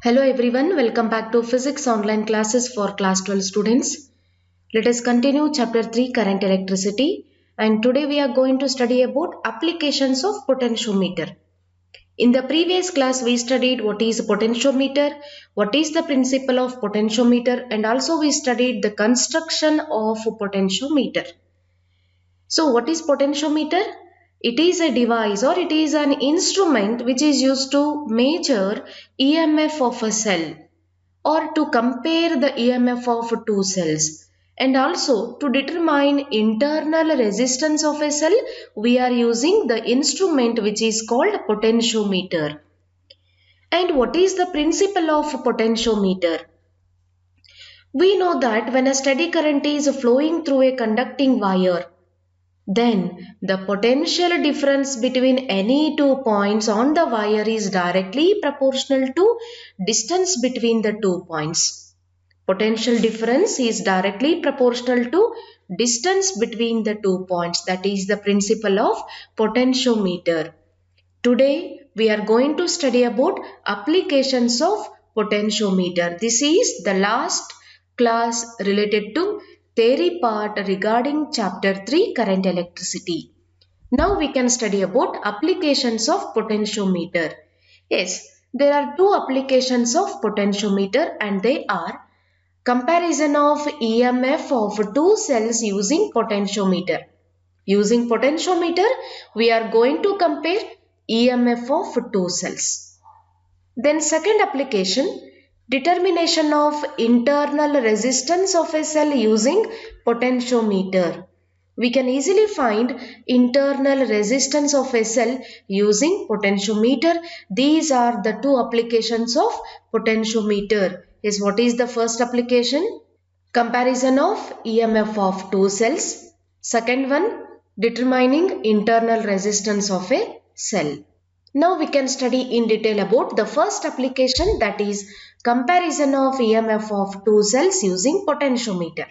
Hello everyone, welcome back to Physics online classes for class 12 students. Let us continue chapter 3 current electricity, and today we are going to study about applications of potentiometer. In the previous class we studied what is potentiometer, what is the principle of potentiometer, and also we studied the construction of potentiometer. So what is potentiometer? It is a device or it is an instrument which is used to measure EMF of a cell or to compare the EMF of two cells, and also to determine internal resistance of a cell. We are using the instrument which is called potentiometer. And what is the principle of potentiometer? We know that when a steady current is flowing through a conducting wire, then the potential difference between any 2 points on the wire is directly proportional to distance between the 2 points. Potential difference is directly proportional to distance between the 2 points. That is the principle of potentiometer. Today we are going to study about applications of potentiometer. This is the last class related to theory part regarding chapter 3 current electricity. Now we can study about applications of potentiometer. Yes, there are two applications of potentiometer and they are comparison of EMF of two cells using potentiometer. Using potentiometer, we are going to compare EMF of two cells. Then second application, determination of internal resistance of a cell using potentiometer. We can easily find internal resistance of a cell using potentiometer. These are the two applications of potentiometer. Yes, what is the first application? Comparison of EMF of two cells. Second one, determining internal resistance of a cell. Now we can study in detail about the first application, that is comparison of EMF of two cells using potentiometer.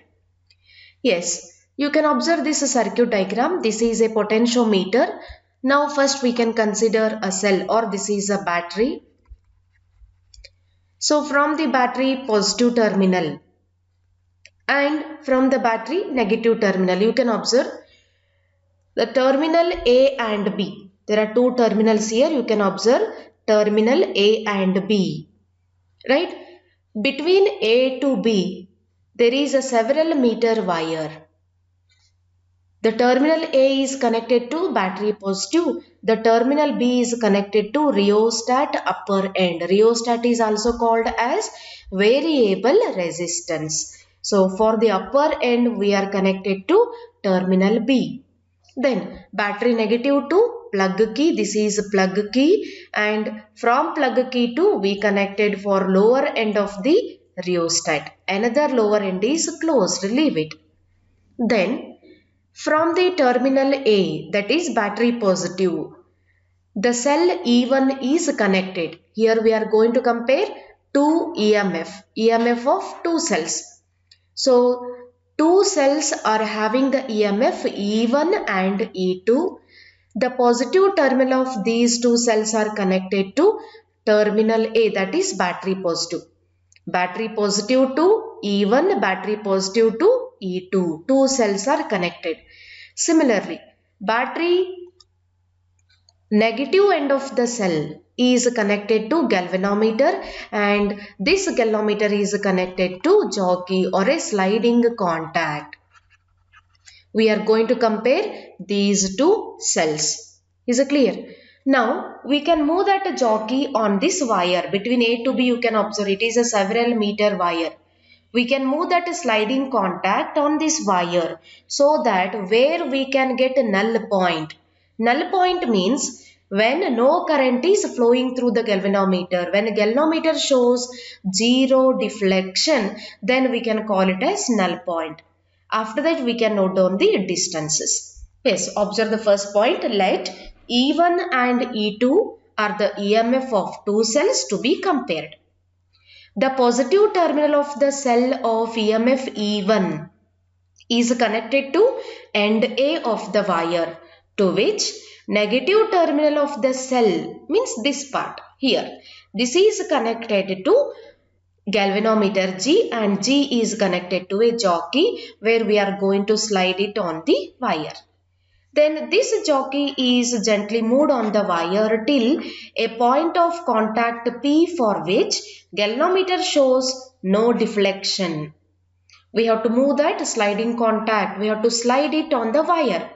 Yes, you can observe this circuit diagram. This is a potentiometer. Now first we can consider a cell, or this is a battery. So from the battery positive terminal and from the battery negative terminal, you can observe the terminal A and B. There are two terminals here. You can observe terminal A and B. Right? Between A to B, there is a several meter wire. The terminal A is connected to battery positive. The terminal B is connected to rheostat upper end. Rheostat is also called as variable resistance. So for the upper end, we are connected to terminal B. Then battery negative to plug key. This is plug key, and from plug key to we connected for lower end of the rheostat. Another lower end is closed. Leave it. Then from the terminal A, that is battery positive, the cell E1 is connected. Here we are going to compare two EMF of two cells. So two cells are having the EMF E1 and E2. The positive terminal of these two cells are connected to terminal A, that is battery positive. Battery positive to E1, battery positive to E2. Two cells are connected. Similarly, battery negative end of the cell is connected to galvanometer, and this galvanometer is connected to jockey or a sliding contact. We are going to compare these two cells. Is it clear? Now we can move that jockey on this wire between A to B. You can observe it is a several meter wire. We can move that sliding contact on this wire so that where we can get a null point. Null point means when no current is flowing through the galvanometer. When galvanometer shows zero deflection, then we can call it as null point. After that we can note down the distances. Yes, observe the first point. Let E1 and E2 are the EMF of two cells to be compared. The positive terminal of the cell of EMF E1 is connected to end A of the wire. to which negative terminal of the cell means this part here. This is connected to galvanometer G and G is connected to a jockey where we are going to slide it on the wire. Then this jockey is gently moved on the wire till a point of contact P for which galvanometer shows no deflection. We have to move that sliding contact. We have to slide it on the wire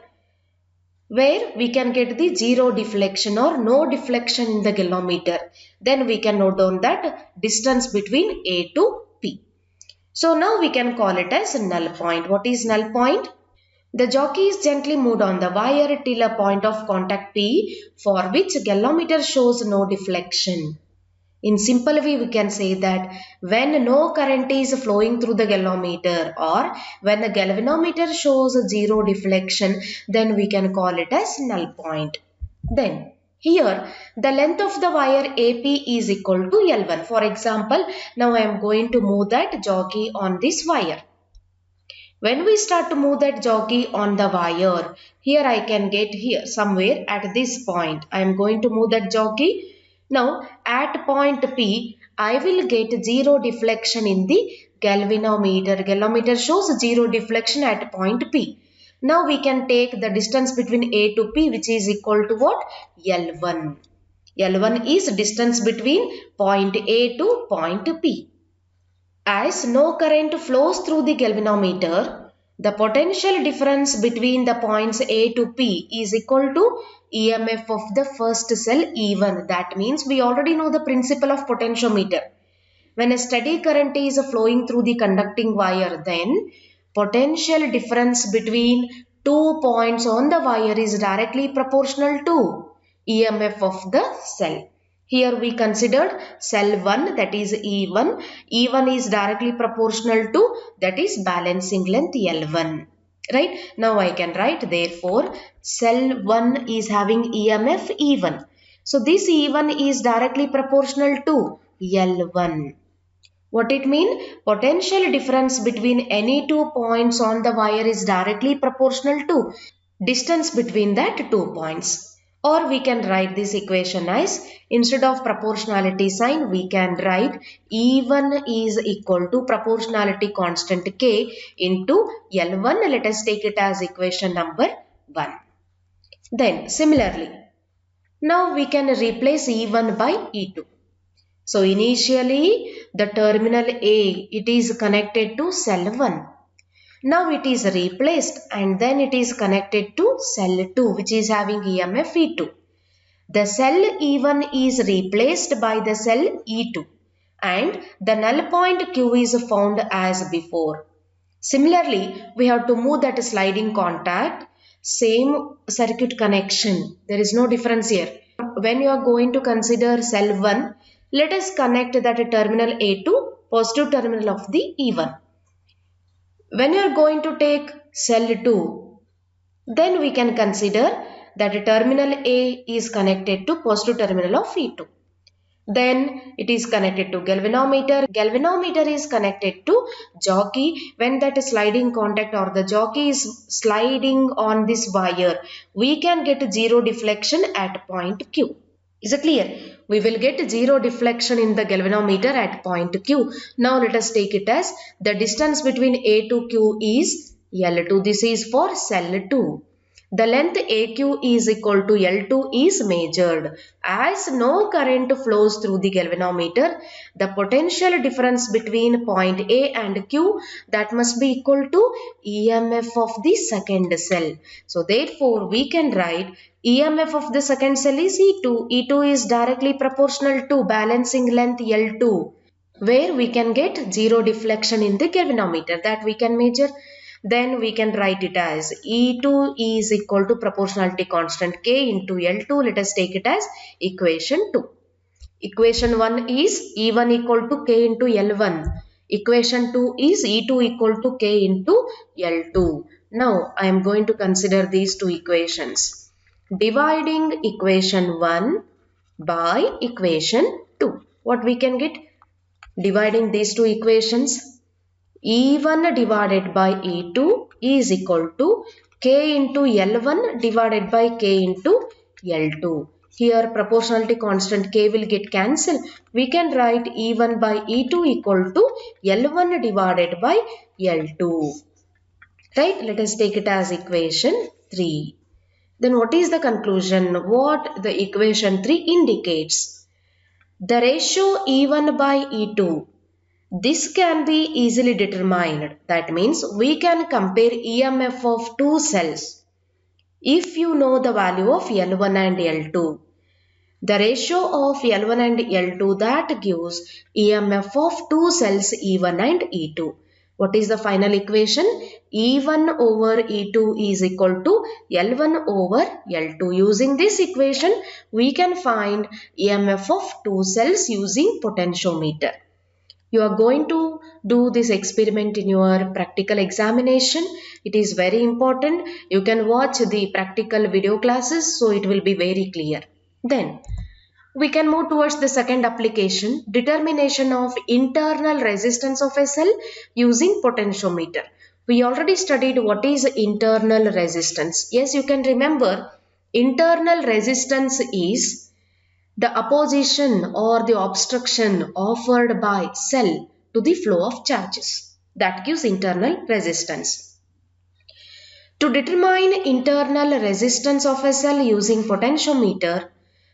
where we can get the zero deflection or no deflection in the galvanometer. Then we can note down that distance between A to P. So now we can call it as null point. What is null point? The jockey is gently moved on the wire till a point of contact P for which galvanometer shows no deflection. In simple way, we can say that when no current is flowing through the galvanometer or when the galvanometer shows zero deflection, then we can call it as null point. Then here the length of the wire AP is equal to L1. For example, now I am going to move that jockey on this wire. When we start to move that jockey on the wire, here I can get here somewhere at this point. I am going to move that jockey. Now at point P, I will get zero deflection in the galvanometer. Galvanometer shows zero deflection at point P. Now we can take the distance between A to P, which is equal to what? L1. L1 is distance between point A to point P. As no current flows through the galvanometer, the potential difference between the points A to P is equal to EMF of the first cell E1. That means we already know the principle of potentiometer. When a steady current is flowing through the conducting wire, then potential difference between 2 points on the wire is directly proportional to EMF of the cell. Here we considered cell 1, that is E1. E1 is directly proportional to, that is balancing length L1. Right? Now I can write, therefore cell 1 is having EMF E1. So this E1 is directly proportional to L1. What it mean? Potential difference between any 2 points on the wire is directly proportional to distance between that 2 points. Or we can write this equation as, instead of proportionality sign, we can write E1 is equal to proportionality constant K into L1. Let us take it as equation number 1. Then similarly, now we can replace E1 by E2. So initially the terminal A, it is connected to cell 1. Now it is replaced and then it is connected to cell 2, which is having EMF E2. The cell E1 is replaced by the cell E2 and the null point Q is found as before. Similarly, we have to move that sliding contact, same circuit connection. There is no difference here. When you are going to consider cell 1, let us connect that terminal A to positive terminal of the E1. When you are going to take cell 2, then we can consider that terminal A is connected to positive terminal of E2. Then it is connected to galvanometer. Galvanometer is connected to jockey. When that sliding contact or the jockey is sliding on this wire, we can get zero deflection at point Q. Is it clear? We will get zero deflection in the galvanometer at point Q. Now let us take it as the distance between A to Q is L2. This is for cell 2. The length AQ is equal to L2 is measured. As no current flows through the galvanometer, the potential difference between point A and Q, that must be equal to EMF of the second cell. So therefore we can write EMF of the second cell is E2. E2 is directly proportional to balancing length L2, where we can get zero deflection in the galvanometer, that we can measure. Then we can write it as E2 is equal to proportionality constant K into L2. Let us take it as equation 2. Equation 1 is E1 equal to K into L1. Equation 2 is E2 equal to K into L2. Now I am going to consider these two equations. Dividing equation 1 by equation 2. What we can get? Dividing these two equations. E1 divided by E2 is equal to K into L1 divided by K into L2. Here proportionality constant K will get cancelled. We can write E1 by E2 equal to L1 divided by L2. Right? Let us take it as equation 3. Then what is the conclusion? What the equation 3 indicates? The ratio E1 by E2. This can be easily determined. That means we can compare EMF of two cells if you know the value of L1 and L2. The ratio of L1 and L2 that gives EMF of two cells E1 and E2. What is the final equation? E1 over E2 is equal to L1 over L2. Using this equation, we can find EMF of two cells using potentiometer. You are going to do this experiment in your practical examination. It is very important. You can watch the practical video classes, so it will be very clear. Then we can move towards the second application, determination of internal resistance of a cell using potentiometer. We already studied what is internal resistance. Yes, you can remember internal resistance is the opposition or the obstruction offered by cell to the flow of charges. That gives internal resistance. To determine internal resistance of a cell using potentiometer,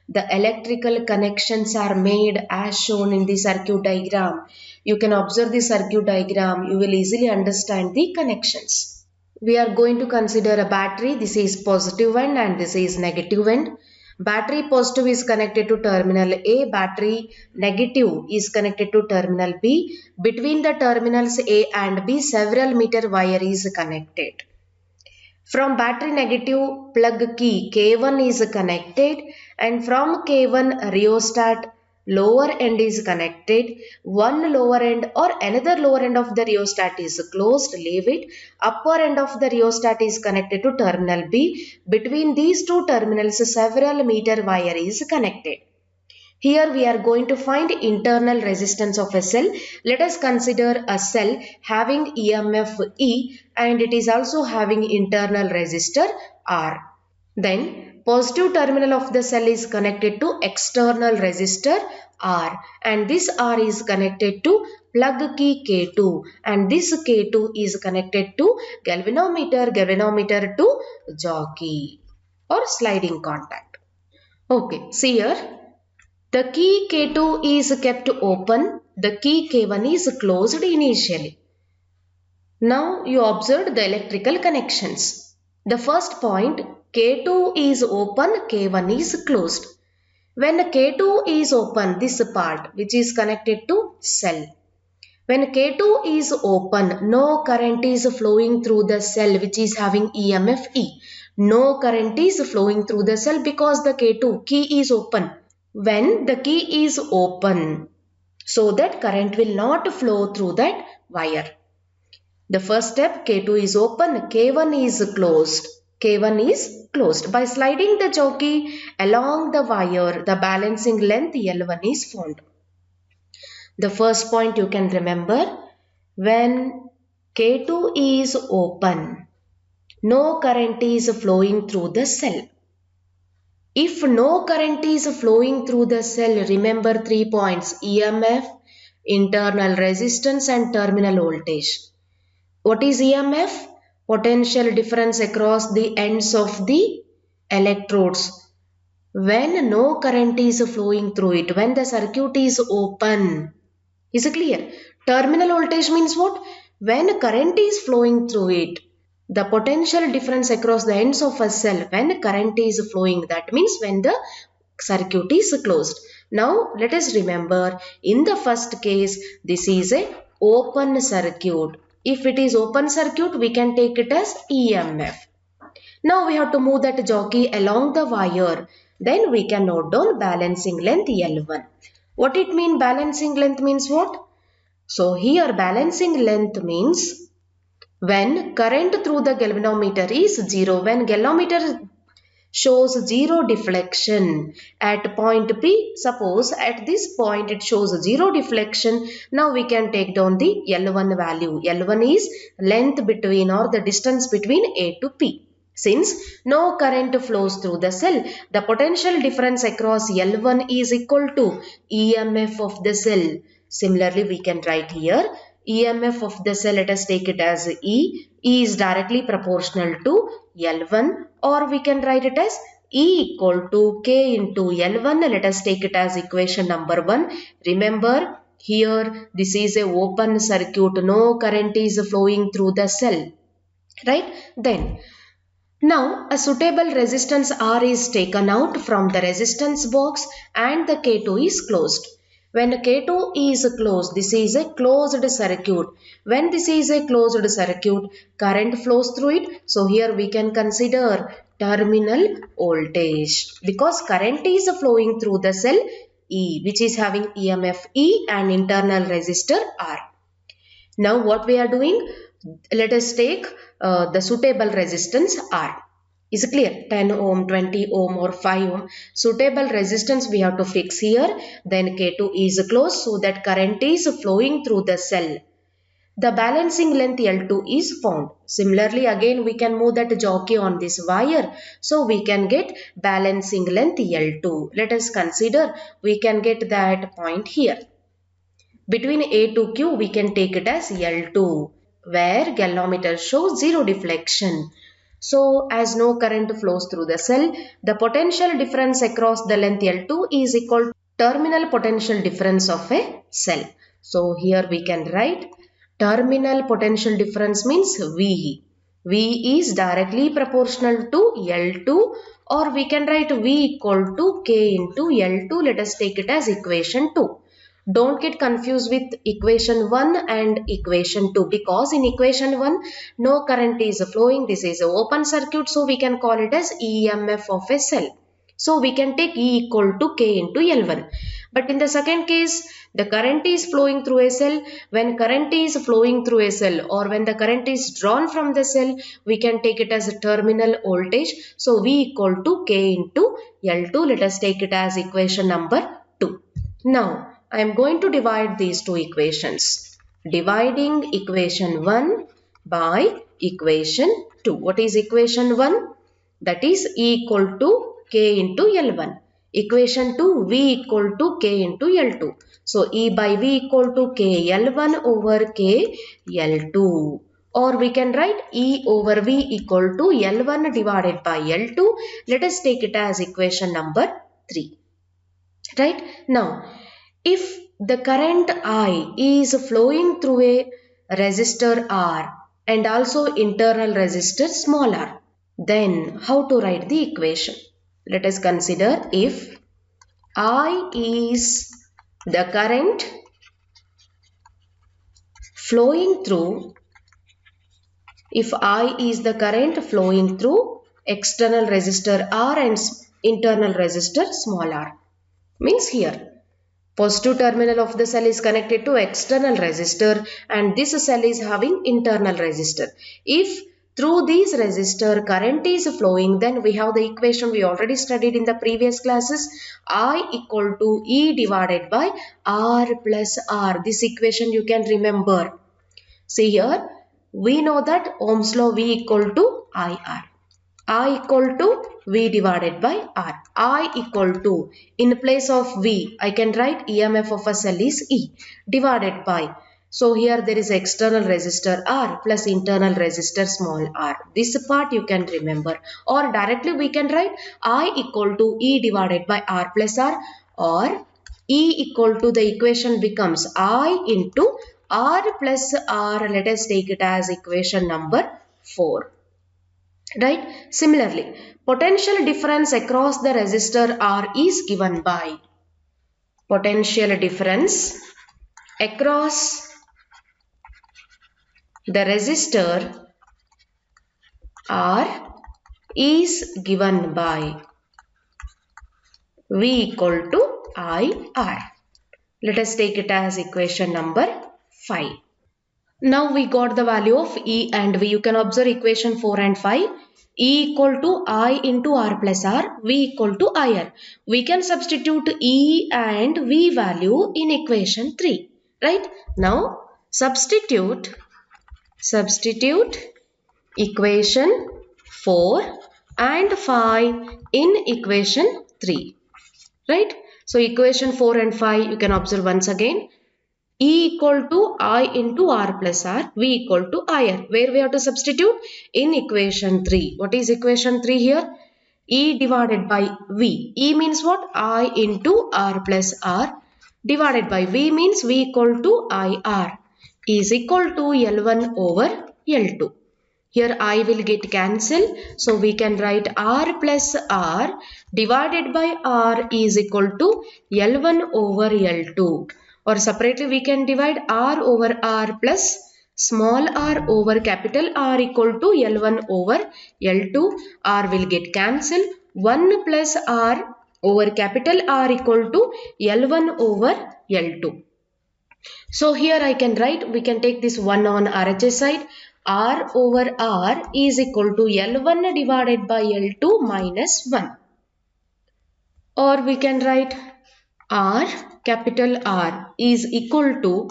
the electrical connections are made as shown in the circuit diagram. You can observe the circuit diagram. You will easily understand the connections. We are going to consider a battery. This is positive end and this is negative end. Battery positive is connected to terminal A. Battery negative is connected to terminal B. Between the terminals A and B, several meter wire is connected. From battery negative plug key K1 is connected and from K1 rheostat lower end is connected. One lower end or another lower end of the rheostat is closed, leave it. Upper end of the rheostat is connected to terminal B. Between these two terminals several meter wire is connected. Here we are going to find internal resistance of a cell. Let us consider a cell having EMF E and it is also having internal resistor R. Then positive terminal of the cell is connected to external resistor R and this R is connected to plug key K2 and this K2 is connected to galvanometer to jockey or sliding contact. Okay, see here. The key K2 is kept open, the key K1 is closed initially. Now you observed the electrical connections. The first point, K2 is open, K1 is closed. When K2 is open, this part which is connected to cell. When K2 is open, no current is flowing through the cell which is having EMF E. No current is flowing through the cell because the K2 key is open. When the key is open, so that current will not flow through that wire. The first step, K2 is open, K1 is closed. K1 is closed. By sliding the jockey along the wire, the balancing length L1 is found. The first point you can remember, when K2 is open, no current is flowing through the cell. If no current is flowing through the cell, remember 3 points, EMF, internal resistance and terminal voltage. What is EMF? Potential difference across the ends of the electrodes. When no current is flowing through it, when the circuit is open. Is it clear? Terminal voltage means what? When current is flowing through it. The potential difference across the ends of a cell when current is flowing, that means when the circuit is closed. Now let us remember, in the first case this is a open circuit. If it is open circuit, we can take it as EMF. Now we have to move that jockey along the wire. Then we can note down balancing length L1. What it means balancing length means what? So here balancing length means when current through the galvanometer is 0, when galvanometer shows zero deflection at point P. Suppose at this point it shows zero deflection. Now we can take down the L1 value. L1 is length between or the distance between A to P. Since no current flows through the cell, the potential difference across L1 is equal to EMF of the cell. Similarly, we can write here EMF of the cell, let us take it as E. E is directly proportional to L1, or we can write it as E equal to K into L1. Let us take it as equation number 1. Remember, here this is a open circuit. No current is flowing through the cell. Right? Then, now a suitable resistance R is taken out from the resistance box and the K2 is closed. When K2 is closed, this is a closed circuit. When this is a closed circuit, current flows through it. So here we can consider terminal voltage because current is flowing through the cell E, which is having EMF E and internal resistor R. Now what we are doing? Let us take the suitable resistance R. Is it clear? 10 ohm, 20 ohm or 5 ohm. Suitable resistance we have to fix here. Then K2 is closed so that current is flowing through the cell. The balancing length L2 is found. Similarly, again we can move that jockey on this wire. So we can get balancing length L2. Let us consider we can get that point here. Between A to Q we can take it as L2 where galvanometer shows zero deflection. So as no current flows through the cell, the potential difference across the length L2 is equal to terminal potential difference of a cell. So here we can write terminal potential difference means V. V is directly proportional to L2 or we can write V equal to K into L2. Let us take it as equation 2. Don't get confused with equation 1 and equation 2 because in equation 1 no current is flowing. This is an open circuit, so we can call it as EMF of a cell. So we can take E equal to K into L1. But in the second case, the current is flowing through a cell. When current is flowing through a cell or when the current is drawn from the cell, we can take it as a terminal voltage. So V equal to K into L2. Let us take it as equation number 2. Now, I am going to divide these two equations. Dividing equation 1 by equation 2. What is equation 1? That is E equal to K into L1. Equation 2, V equal to K into L2. So, E by V equal to K L1 over K L2. Or we can write E over V equal to L1 divided by L2. Let us take it as equation number 3. Right? Now, if the current I is flowing through a resistor R and also internal resistor small r, then how to write the equation? Let us consider if I is the current flowing through, if I is the current flowing through external resistor R and internal resistor small r, means here positive terminal of the cell is connected to external resistor and this cell is having internal resistor. If through these resistor current is flowing, then we have the equation we already studied in the previous classes. I equal to E divided by R plus R. This equation you can remember. See here, we know that Ohm's law V equal to IR. I equal to V divided by R. I equal to, in place of V, I can write EMF of a cell is E divided by. So here there is external resistor R plus internal resistor small r. This part you can remember. Or directly we can write I equal to E divided by R plus R, or E equal to, the equation becomes I into R plus R. Let us take it as equation number 4. Right? Similarly, potential difference across the resistor R is given by potential difference across the resistor R is given by V equal to IR. Let us take it as equation number 5. Now we got the value of E and V. You can observe equation 4 and 5. E equal to I into R plus R, V equal to IR. We can substitute E and V value in equation 3. Right? Now substitute equation 4 and 5 in equation 3. Right? So equation 4 and 5 you can observe once again. E equal to I into R plus R, V equal to IR. Where we have to substitute? In equation 3. What is equation 3 here? E divided by V. E means what? I into R plus R divided by V means V equal to IR is equal to L1 over L2. Here I will get cancelled. So we can write R plus R divided by R is equal to L1 over L2. Or separately we can divide R over R plus small r over capital R equal to L1 over L2. R will get cancelled. 1 plus R over capital R equal to L1 over L2. So here I can write, we can take this 1 on RHS side. R over R is equal to L1 divided by L2 minus 1. Or we can write R, capital R is equal to,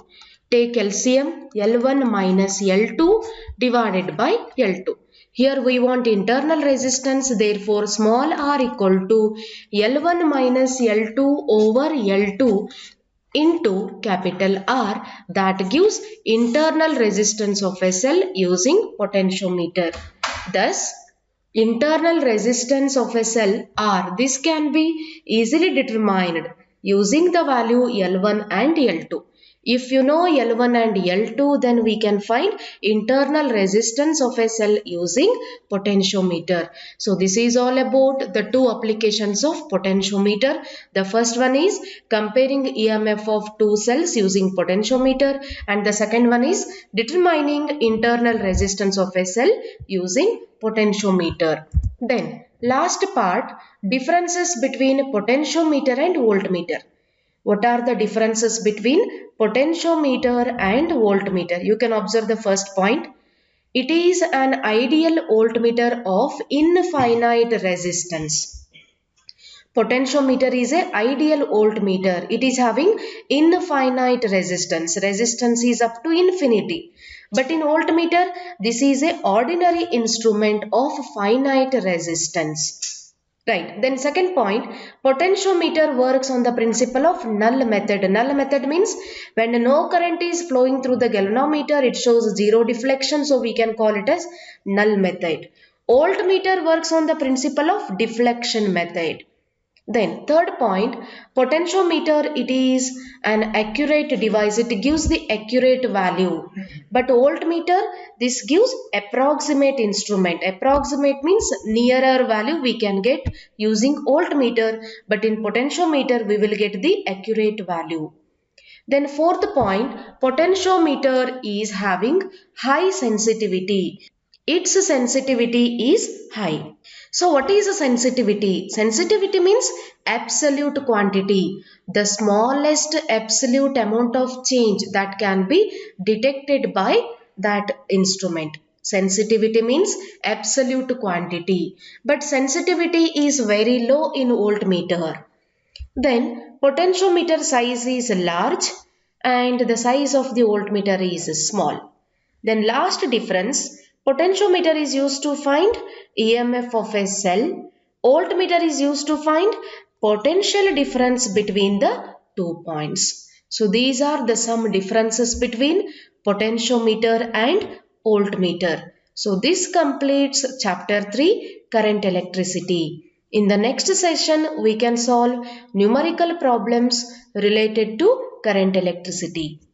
take LCM, L1 minus L2 divided by L2. Here we want internal resistance, therefore small r equal to L1 minus L2 over L2 into capital R, that gives internal resistance of a cell using potentiometer. Thus, internal resistance of a cell R, this can be easily determined using the value L1 and L2. If you know L1 and L2, then we can find internal resistance of a cell using potentiometer. So this is all about the two applications of potentiometer. The first one is comparing EMF of two cells using potentiometer, and the second one is determining internal resistance of a cell using potentiometer. Then last part, differences between potentiometer and voltmeter. What are the differences between potentiometer and voltmeter? You can observe the first point. It is an ideal voltmeter of infinite resistance. Potentiometer is an ideal voltmeter. It is having infinite resistance. Resistance is up to infinity. But in voltmeter, this is an ordinary instrument of finite resistance. Right. Then second point, potentiometer works on the principle of null method. Null method means when no current is flowing through the galvanometer, it shows zero deflection. So we can call it as null method. Voltmeter works on the principle of deflection method. Then third point, potentiometer, it is an accurate device. It gives the accurate value. But voltmeter, this gives approximate instrument. Approximate means nearer value we can get using voltmeter. But in potentiometer, we will get the accurate value. Then fourth point, potentiometer is having high sensitivity. Its sensitivity is high. So what is a sensitivity? Sensitivity means absolute quantity, the smallest absolute amount of change that can be detected by that instrument. Sensitivity means absolute quantity, but sensitivity is very low in voltmeter. Then potentiometer size is large and the size of the voltmeter is small. Then last difference, potentiometer is used to find EMF of a cell. Voltmeter is used to find potential difference between the 2 points. So these are the some differences between potentiometer and voltmeter. So this completes chapter 3, current electricity. In the next session, we can solve numerical problems related to current electricity.